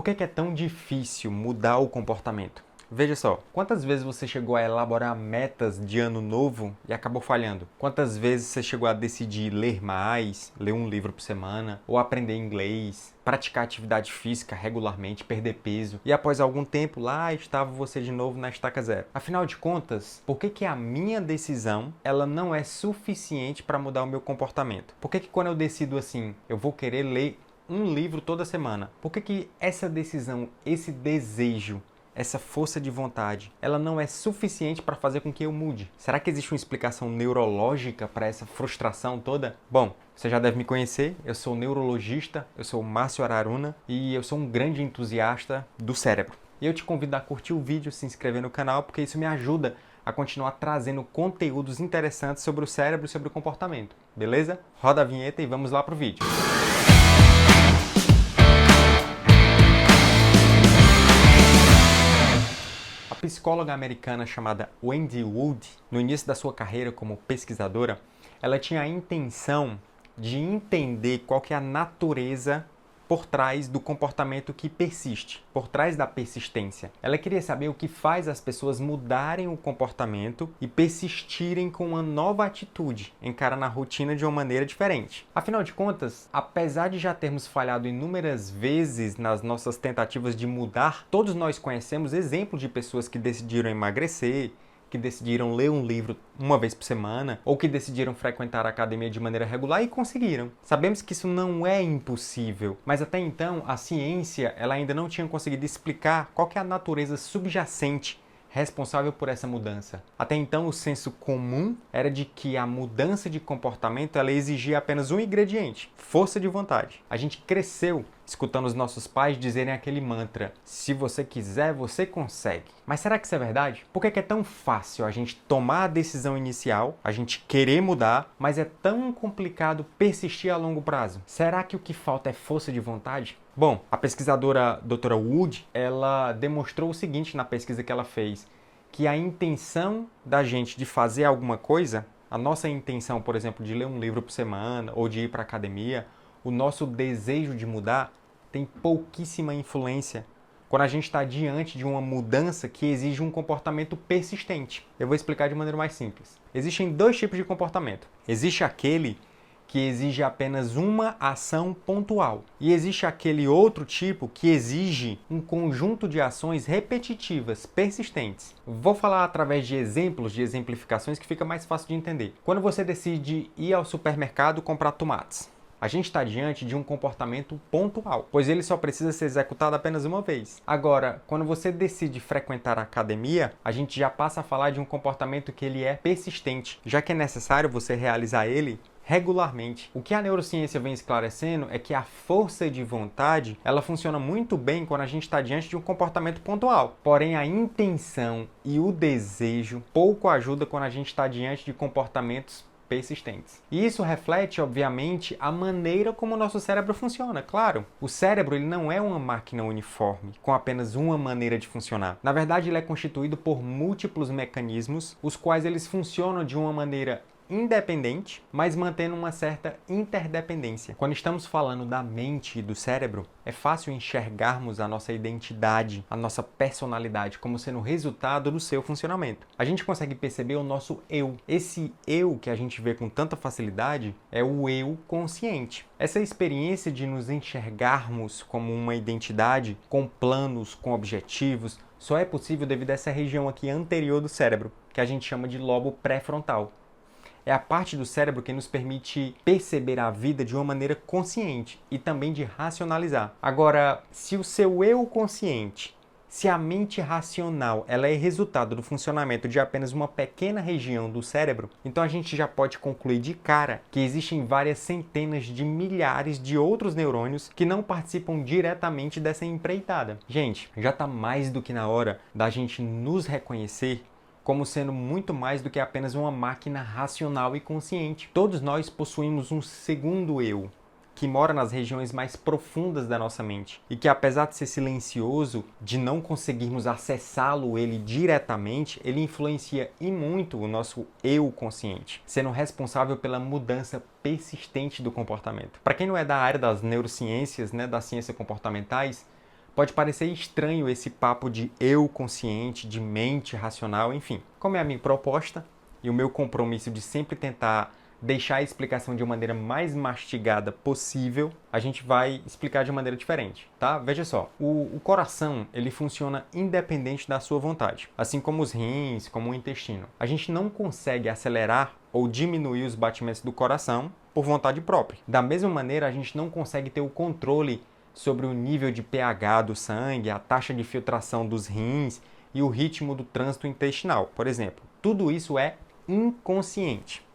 Por que é tão difícil mudar o comportamento? Veja só, quantas vezes você chegou a elaborar metas de ano novo e acabou falhando? Quantas vezes você chegou a decidir ler mais, ler um livro por semana, ou aprender inglês, praticar atividade física regularmente, perder peso, e após algum tempo lá estava você de novo na estaca zero? Afinal de contas, por que a minha decisão ela não é suficiente para mudar o meu comportamento? Por que quando eu decido assim, eu vou querer ler um livro toda semana? Por que essa decisão, esse desejo, essa força de vontade, ela não é suficiente para fazer com que eu mude? Será que existe uma explicação neurológica para essa frustração toda? Bom, você já deve me conhecer, eu sou neurologista, eu sou Márcio Araruna e eu sou um grande entusiasta do cérebro. E eu te convido a curtir o vídeo, se inscrever no canal, porque isso me ajuda a continuar trazendo conteúdos interessantes sobre o cérebro e sobre o comportamento, beleza? Roda a vinheta e vamos lá pro vídeo. A psicóloga americana chamada Wendy Wood, no início da sua carreira como pesquisadora, ela tinha a intenção de entender qual que é a natureza por trás do comportamento que persiste, por trás da persistência. Ela queria saber o que faz as pessoas mudarem o comportamento e persistirem com uma nova atitude, encarando a rotina de uma maneira diferente. Afinal de contas, apesar de já termos falhado inúmeras vezes nas nossas tentativas de mudar, todos nós conhecemos exemplos de pessoas que decidiram emagrecer, que decidiram ler um livro uma vez por semana, ou que decidiram frequentar a academia de maneira regular e conseguiram. Sabemos que isso não é impossível, mas até então a ciência ela ainda não tinha conseguido explicar qual que é a natureza subjacente responsável por essa mudança. Até então, o senso comum era de que a mudança de comportamento ela exigia apenas um ingrediente: força de vontade. A gente cresceu escutando os nossos pais dizerem aquele mantra: se você quiser, você consegue. Mas será que isso é verdade? Por que é tão fácil a gente tomar a decisão inicial, a gente querer mudar, mas é tão complicado persistir a longo prazo? Será que o que falta é força de vontade? Bom, a pesquisadora doutora Wood, ela demonstrou o seguinte na pesquisa que ela fez, que a intenção da gente de fazer alguma coisa, a nossa intenção, por exemplo, de ler um livro por semana ou de ir para a academia, o nosso desejo de mudar tem pouquíssima influência quando a gente está diante de uma mudança que exige um comportamento persistente. Eu vou explicar de maneira mais simples. Existem dois tipos de comportamento. Existe aquele que exige apenas uma ação pontual. E existe aquele outro tipo que exige um conjunto de ações repetitivas, persistentes. Vou falar através de exemplos, de exemplificações que fica mais fácil de entender. Quando você decide ir ao supermercado comprar tomates, a gente está diante de um comportamento pontual, pois ele só precisa ser executado apenas uma vez. Agora, quando você decide frequentar a academia, a gente já passa a falar de um comportamento que ele é persistente, já que é necessário você realizar ele regularmente. O que a neurociência vem esclarecendo é que a força de vontade, ela funciona muito bem quando a gente está diante de um comportamento pontual. Porém, a intenção e o desejo pouco ajuda quando a gente está diante de comportamentos persistentes. E isso reflete, obviamente, a maneira como o nosso cérebro funciona, claro. O cérebro ele não é uma máquina uniforme, com apenas uma maneira de funcionar. Na verdade, ele é constituído por múltiplos mecanismos, os quais eles funcionam de uma maneira independente, mas mantendo uma certa interdependência. Quando estamos falando da mente e do cérebro, é fácil enxergarmos a nossa identidade, a nossa personalidade como sendo resultado do seu funcionamento. A gente consegue perceber o nosso eu. Esse eu que a gente vê com tanta facilidade é o eu consciente. Essa experiência de nos enxergarmos como uma identidade, com planos, com objetivos, só é possível devido a essa região aqui anterior do cérebro, que a gente chama de lobo pré-frontal. É a parte do cérebro que nos permite perceber a vida de uma maneira consciente e também de racionalizar. Agora, se o seu eu consciente, se a mente racional, ela é resultado do funcionamento de apenas uma pequena região do cérebro, então a gente já pode concluir de cara que existem várias centenas de milhares de outros neurônios que não participam diretamente dessa empreitada. Gente, já está mais do que na hora da gente nos reconhecer como sendo muito mais do que apenas uma máquina racional e consciente. Todos nós possuímos um segundo eu, que mora nas regiões mais profundas da nossa mente e que, apesar de ser silencioso, de não conseguirmos acessá-lo ele diretamente, ele influencia e muito o nosso eu consciente, sendo responsável pela mudança persistente do comportamento. Para quem não é da área das neurociências, das ciências comportamentais, Pode parecer estranho esse papo de eu consciente, de mente racional, enfim. Como é a minha proposta e o meu compromisso de sempre tentar deixar a explicação de uma maneira mais mastigada possível, a gente vai explicar de maneira diferente, tá? Veja só, o coração, ele funciona independente da sua vontade, assim como os rins, como o intestino. A gente não consegue acelerar ou diminuir os batimentos do coração por vontade própria. Da mesma maneira, a gente não consegue ter o controle sobre o nível de pH do sangue, a taxa de filtração dos rins e o ritmo do trânsito intestinal, por exemplo. Tudo isso é inconsciente.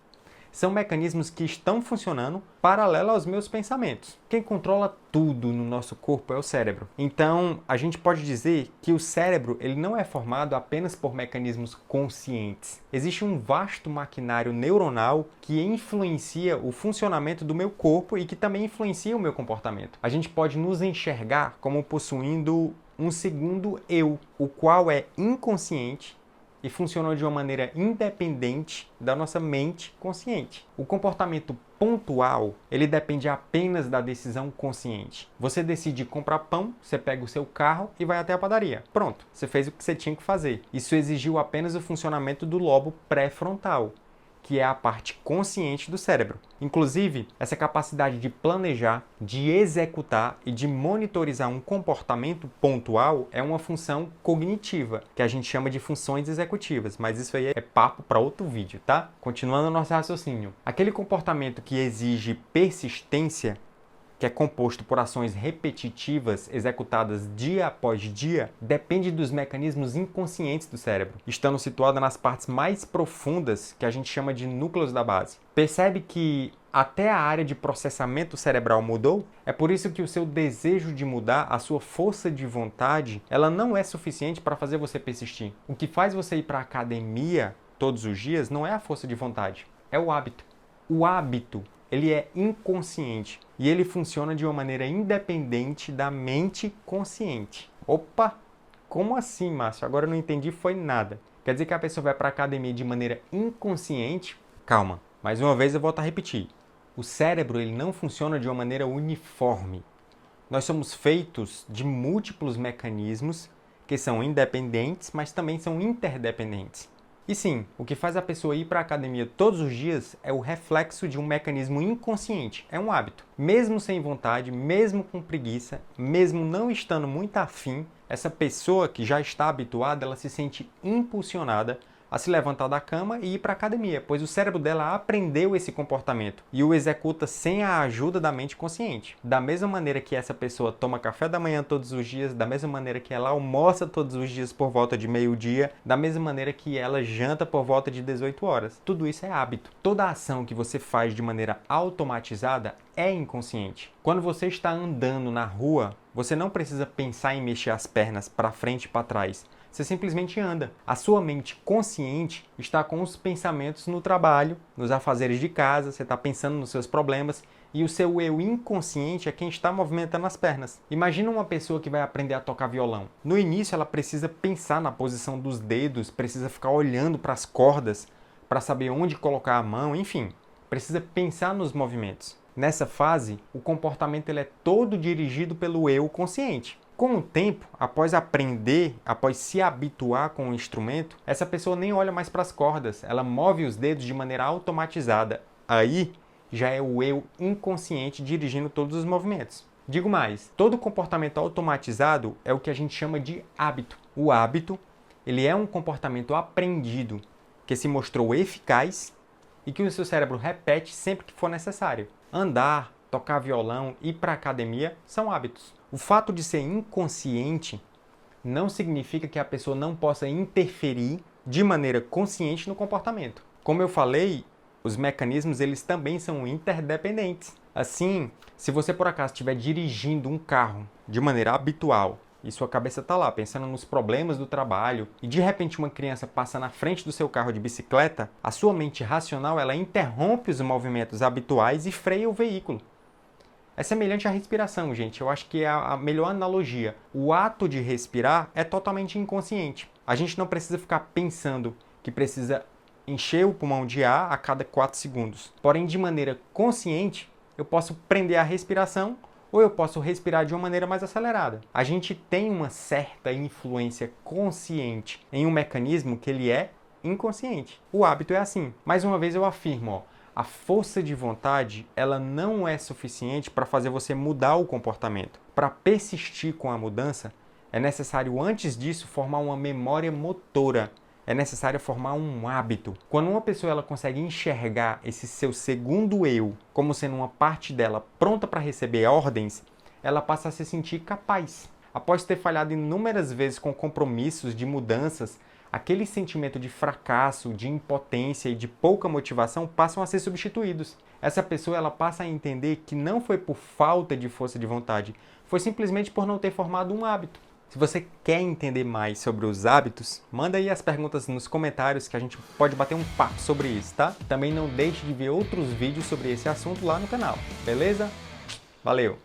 São mecanismos que estão funcionando paralelo aos meus pensamentos. Quem controla tudo no nosso corpo é o cérebro. Então, a gente pode dizer que o cérebro ele não é formado apenas por mecanismos conscientes. Existe um vasto maquinário neuronal que influencia o funcionamento do meu corpo e que também influencia o meu comportamento. A gente pode nos enxergar como possuindo um segundo eu, o qual é inconsciente e funcionou de uma maneira independente da nossa mente consciente. O comportamento pontual, ele depende apenas da decisão consciente. Você decide comprar pão, você pega o seu carro e vai até a padaria. Pronto, você fez o que você tinha que fazer. Isso exigiu apenas o funcionamento do lobo pré-frontal, que é a parte consciente do cérebro. Inclusive, essa capacidade de planejar, de executar e de monitorizar um comportamento pontual é uma função cognitiva, que a gente chama de funções executivas, mas isso aí é papo para outro vídeo, tá? Continuando o nosso raciocínio. Aquele comportamento que exige persistência, que é composto por ações repetitivas executadas dia após dia, depende dos mecanismos inconscientes do cérebro, estando situada nas partes mais profundas que a gente chama de núcleos da base. Percebe que até a área de processamento cerebral mudou? É por isso que o seu desejo de mudar, a sua força de vontade, ela não é suficiente para fazer você persistir. O que faz você ir para a academia todos os dias não é a força de vontade, é o hábito. O hábito, ele é inconsciente e ele funciona de uma maneira independente da mente consciente. Opa, como assim, Márcio? Agora eu não entendi, foi nada. Quer dizer que a pessoa vai para a academia de maneira inconsciente? Calma, mais uma vez eu volto a repetir. O cérebro ele não funciona de uma maneira uniforme. Nós somos feitos de múltiplos mecanismos que são independentes, mas também são interdependentes. E sim, o que faz a pessoa ir para a academia todos os dias é o reflexo de um mecanismo inconsciente, é um hábito. Mesmo sem vontade, mesmo com preguiça, mesmo não estando muito afim, essa pessoa que já está habituada, ela se sente impulsionada a se levantar da cama e ir para a academia, pois o cérebro dela aprendeu esse comportamento e o executa sem a ajuda da mente consciente. Da mesma maneira que essa pessoa toma café da manhã todos os dias, da mesma maneira que ela almoça todos os dias por volta de meio-dia, da mesma maneira que ela janta por volta de 18 horas. Tudo isso é hábito. Toda ação que você faz de maneira automatizada é inconsciente. Quando você está andando na rua, você não precisa pensar em mexer as pernas para frente e para trás. Você simplesmente anda. A sua mente consciente está com os pensamentos no trabalho, nos afazeres de casa, você está pensando nos seus problemas e o seu eu inconsciente é quem está movimentando as pernas. Imagina uma pessoa que vai aprender a tocar violão. No início ela precisa pensar na posição dos dedos, precisa ficar olhando para as cordas para saber onde colocar a mão, enfim, precisa pensar nos movimentos. Nessa fase, o comportamento ele é todo dirigido pelo eu consciente. Com o tempo, após aprender, após se habituar com o instrumento, essa pessoa nem olha mais para as cordas, ela move os dedos de maneira automatizada. Aí já é o eu inconsciente dirigindo todos os movimentos. Digo mais, todo comportamento automatizado é o que a gente chama de hábito. O hábito, ele é um comportamento aprendido que se mostrou eficaz e que o seu cérebro repete sempre que for necessário. Andar, tocar violão, ir para a academia são hábitos. O fato de ser inconsciente não significa que a pessoa não possa interferir de maneira consciente no comportamento. Como eu falei, os mecanismos eles também são interdependentes. Assim, se você por acaso estiver dirigindo um carro de maneira habitual e sua cabeça está lá pensando nos problemas do trabalho e de repente uma criança passa na frente do seu carro de bicicleta, a sua mente racional ela interrompe os movimentos habituais e freia o veículo. É semelhante à respiração, gente. Eu acho que é a melhor analogia. O ato de respirar é totalmente inconsciente. A gente não precisa ficar pensando que precisa encher o pulmão de ar a cada 4 segundos. Porém, de maneira consciente, eu posso prender a respiração ou eu posso respirar de uma maneira mais acelerada. A gente tem uma certa influência consciente em um mecanismo que ele é inconsciente. O hábito é assim. Mais uma vez eu afirmo, ó, a força de vontade, ela não é suficiente para fazer você mudar o comportamento. Para persistir com a mudança, é necessário antes disso formar uma memória motora. É necessário formar um hábito. Quando uma pessoa ela consegue enxergar esse seu segundo eu como sendo uma parte dela pronta para receber ordens, ela passa a se sentir capaz. Após ter falhado inúmeras vezes com compromissos de mudanças, aquele sentimento de fracasso, de impotência e de pouca motivação passam a ser substituídos. Essa pessoa ela passa a entender que não foi por falta de força de vontade, foi simplesmente por não ter formado um hábito. Se você quer entender mais sobre os hábitos, manda aí as perguntas nos comentários que a gente pode bater um papo sobre isso, tá? Também não deixe de ver outros vídeos sobre esse assunto lá no canal, beleza? Valeu!